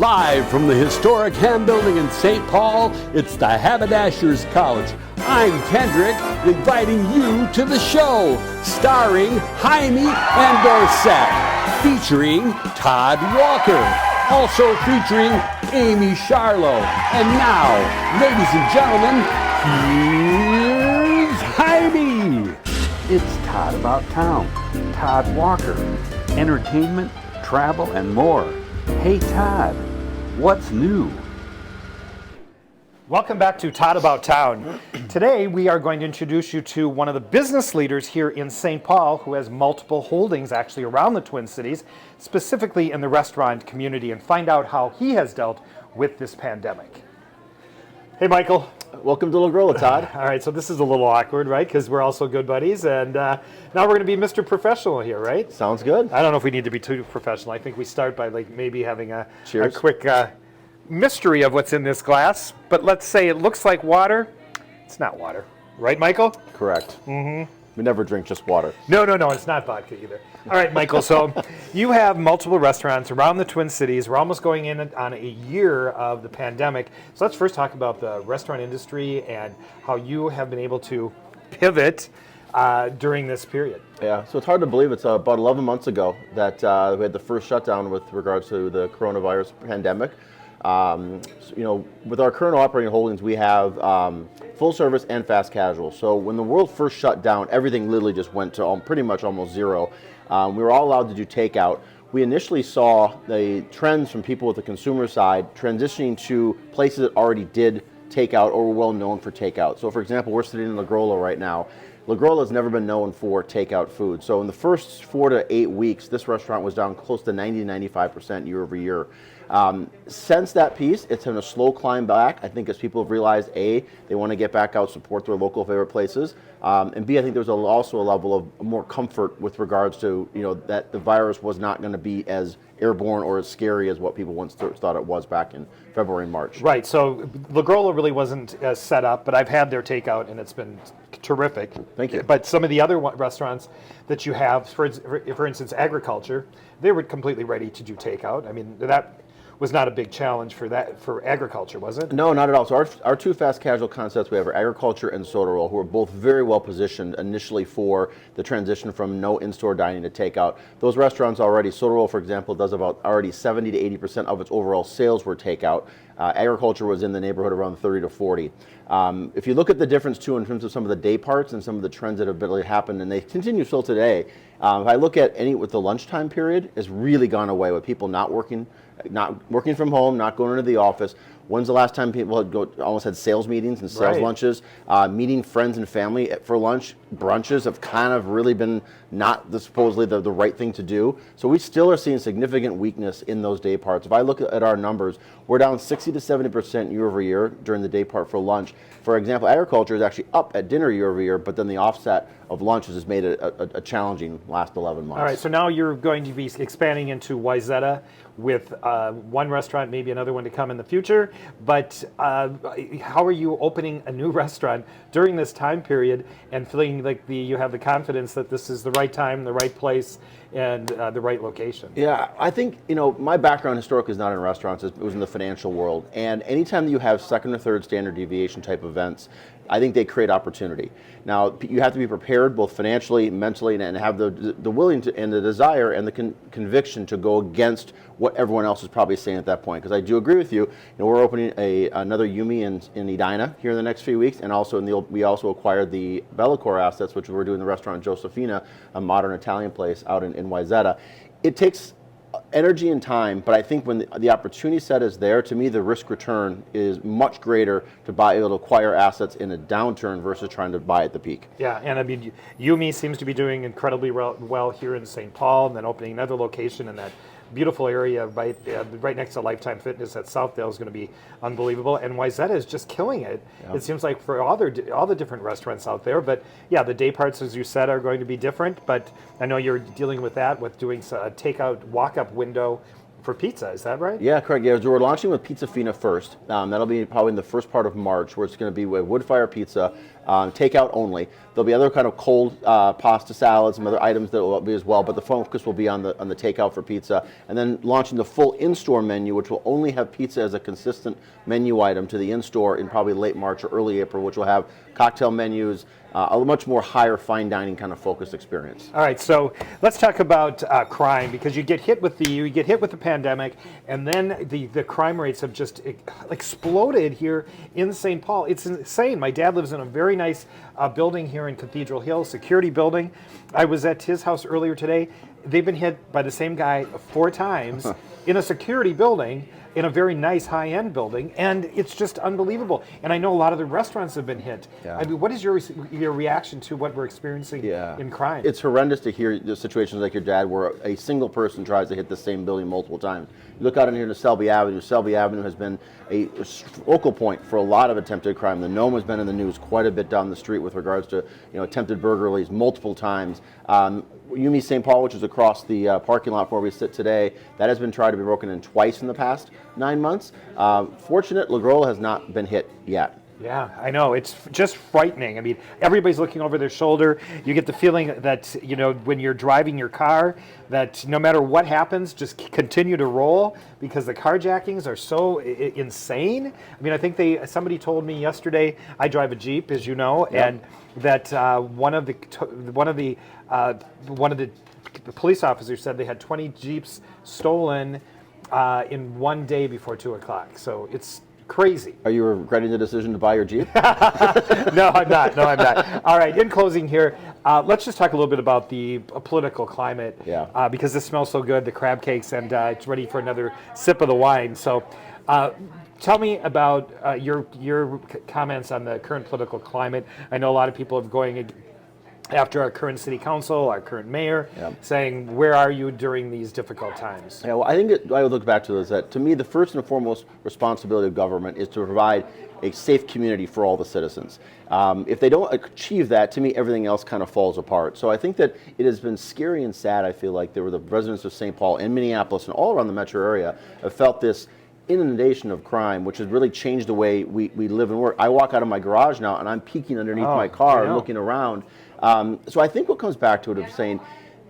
Live from the historic Ham Building in St. Paul, it's the Haberdasher's Couch. I'm Kendrick, inviting you to the show, starring Jaime and Dorset, featuring Todd Walker, also featuring Amy Charlo. And now, ladies and gentlemen, here's Jaime. It's Todd About Town, Todd Walker, entertainment, travel, and more. Hey Todd, what's new? Welcome back to Todd About Town. Today we are going to introduce you to one of the business leaders here in St. Paul who has multiple holdings actually around the Twin Cities, specifically in the restaurant community, and find out how he has dealt with this pandemic. Hey Michael. Welcome to Grolla, Todd. All right, so this is a little awkward, right? Because we're also good buddies, and now we're going to be Mr. Professional here, right? Sounds good. I don't know if we need to be too professional. I think we start by maybe having a Cheers. Quick mystery of what's in this glass. But let's say it looks like water. It's not water, right, Michael? Correct. Mm-hmm. We never drink just water. No, it's not vodka either. All right, Michael, so you have multiple restaurants around the Twin Cities. We're almost going in on a year of the pandemic. So let's first talk about the restaurant industry and how you have been able to pivot during this period. Yeah, so it's hard to believe it's about 11 months ago that we had the first shutdown with regards to the coronavirus pandemic. With our current operating holdings, we have full service and fast casual. So when the world first shut down, everything literally just went to pretty much almost zero. We were all allowed to do takeout. We initially saw the trends from people with the consumer side transitioning to places that already did takeout or were well known for takeout. So for example, we're sitting in La Grolla right now. La Grolla has never been known for takeout food. So in the first 4 to 8 weeks, this restaurant was down close to 90 to 95% year over year. Since that piece, it's been a slow climb back. I think as people have realized, A, they want to get back out, support their local favorite places, and B, I think there's also a level of more comfort with regards to, that the virus was not going to be as airborne or as scary as what people once thought it was back in February and March. Right, so La Grolla really wasn't set up, but I've had their takeout and it's been terrific. Thank you. But some of the other restaurants that you have, for instance, agriculture, they were completely ready to do takeout. I mean, that was not a big challenge for agriculture, was it? No, not at all. So our two fast casual concepts we have are agriculture and soda roll, who are both very well positioned initially for the transition from no in-store dining to takeout. Those restaurants already, soda roll, for example, does about already 70 to 80% of its overall sales were takeout. Agriculture was in the neighborhood around 30 to 40. If you look at the difference too in terms of some of the day parts and some of the trends that have really happened, and they continue still today, if I look at with the lunchtime period, has really gone away with people not working from home, not going into the office. When's the last time people almost had sales meetings and sales lunches? Meeting friends and family for lunch, brunches have kind of really been not supposedly the right thing to do. So we still are seeing significant weakness in those day parts. If I look at our numbers, we're down 60 to 70% year over year during the day part for lunch. For example, agriculture is actually up at dinner year over year, but then the offset of lunches has made it a challenging last 11 months. All right, so now you're going to be expanding into Wayzata with one restaurant, maybe another one to come in the future. But how are you opening a new restaurant during this time period and feeling like you have the confidence that this is the right time, the right place, and the right location? Yeah, I think, my background historically is not in restaurants, it was in the financial world. And anytime that you have second or third standard deviation type events, I think they create opportunity. Now, you have to be prepared both financially, mentally, and have the willing to, and the desire and the conviction to go against what everyone else is probably saying at that point. Because I do agree with you. We're opening another Yumi in Edina here in the next few weeks, and also we also acquired the Bellicor assets, which we're doing the restaurant Josefina, a modern Italian place out in Wayzata. It takes energy and time, but I think when the opportunity set is there, to me the risk return is much greater to be able to acquire assets in a downturn versus trying to buy at the peak. Yeah, and I mean, Yumi seems to be doing incredibly well here in St. Paul, and then opening another location in that beautiful area right next to Lifetime Fitness at Southdale is going to be unbelievable. And Wayzata is just killing it. Yeah. It seems like for all the different restaurants out there. But yeah, the day parts, as you said, are going to be different. But I know you're dealing with that with doing a takeout walk-up window for pizza, is that right? Yeah, correct. Yeah, so we're launching with Pizza Fina first. That'll be probably in the first part of March, where it's going to be with wood fire pizza. takeout only. There'll be other kind of cold pasta salads, some other items that will be as well, but the focus will be on the takeout for pizza, and then launching the full in-store menu, which will only have pizza as a consistent menu item to the in-store in probably late March or early April, which will have cocktail menus, a much more higher fine dining kind of focused experience. All right, so let's talk about crime, because you get hit with the pandemic, and then the crime rates have just exploded here in St. Paul. It's insane. My dad lives in a very nice building here in Cathedral Hill, security building. I was at his house earlier today. They've been hit by the same guy 4 times in a security building, in a very nice high-end building, and it's just unbelievable. And I know a lot of the restaurants have been hit. Yeah. I mean, what is your reaction to what we're experiencing in crime? It's horrendous to hear the situations like your dad where a single person tries to hit the same building multiple times. You look out in here to Selby Avenue. Selby Avenue has been a focal point for a lot of attempted crime. The Nome has been in the news quite a bit down the street with regards to attempted burglaries multiple times. Yumi St. Paul, which is across the parking lot where we sit today, that has been tried to be broken in twice in the past 9 months. Fortunate, Grolla has not been hit yet. Yeah, I know. It's just frightening. I mean, everybody's looking over their shoulder. You get the feeling that, when you're driving your car, that no matter what happens, just continue to roll, because the carjackings are so insane. I mean, I think somebody told me yesterday, I drive a Jeep, as you know, and that one of the police officers said they had 20 Jeeps stolen in one day before 2 o'clock. So it's crazy. Are you regretting the decision to buy your Jeep? No, I'm not. All right, in closing here, let's just talk a little bit about the political climate, because this smells so good, the crab cakes, and it's ready for another sip of the wine. So tell me about your comments on the current political climate. I know a lot of people are going after our current city council, our current mayor, saying, where are you during these difficult times? Yeah, well, I think I would look back to is that, to me, the first and foremost responsibility of government is to provide a safe community for all the citizens. If they don't achieve that, to me, everything else kind of falls apart. So I think that it has been scary and sad. I feel like there were the residents of St. Paul and Minneapolis and all around the metro area have felt this inundation of crime, which has really changed the way we live and work. I walk out of my garage now and I'm peeking underneath my car and looking around. So I think what comes back to it is saying,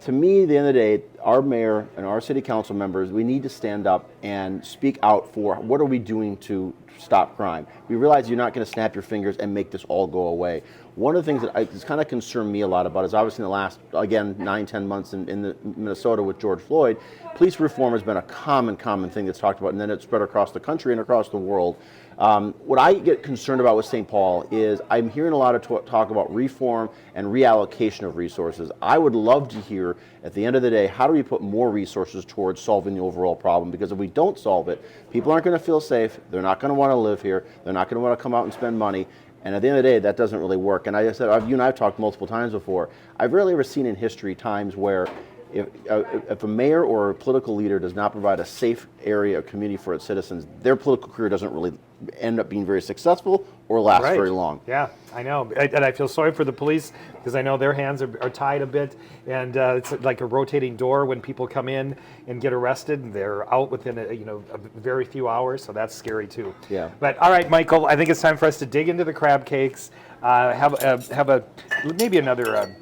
to me, at the end of the day, our mayor and our city council members, we need to stand up and speak out for what are we doing to stop crime. We realize you're not going to snap your fingers and make this all go away. One of the things that has kind of concerned me a lot about is obviously in the last, again, 9-10 months in Minnesota with George Floyd, police reform has been a common thing that's talked about, and then it's spread across the country and across the world. What I get concerned about with St. Paul is I'm hearing a lot of talk about reform and reallocation of resources. I would love to hear, at the end of the day, how do we put more resources towards solving the overall problem? Because if we don't solve it, people aren't going to feel safe, they're not going to want to live here, they're not going to want to come out and spend money, and at the end of the day, that doesn't really work. And I said, you and I have talked multiple times before, I've rarely ever seen in history times where if a mayor or a political leader does not provide a safe area or community for its citizens, their political career doesn't really end up being very successful or last very long. Yeah, I know. And I feel sorry for the police, because I know their hands are tied a bit, and it's like a rotating door when people come in and get arrested, and they're out within a very few hours, so that's scary too. Yeah. But all right, Michael, I think it's time for us to dig into the crab cakes, maybe another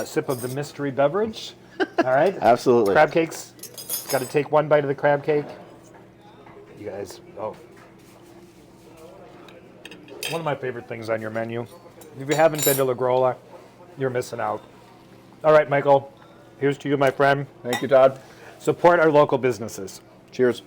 sip of the mystery beverage. All right? Absolutely. Crab cakes. Got to take one bite of the crab cake. You guys, one of my favorite things on your menu. If you haven't been to La Grolla, you're missing out. All right, Michael, here's to you, my friend. Thank you, Todd. Support our local businesses. Cheers.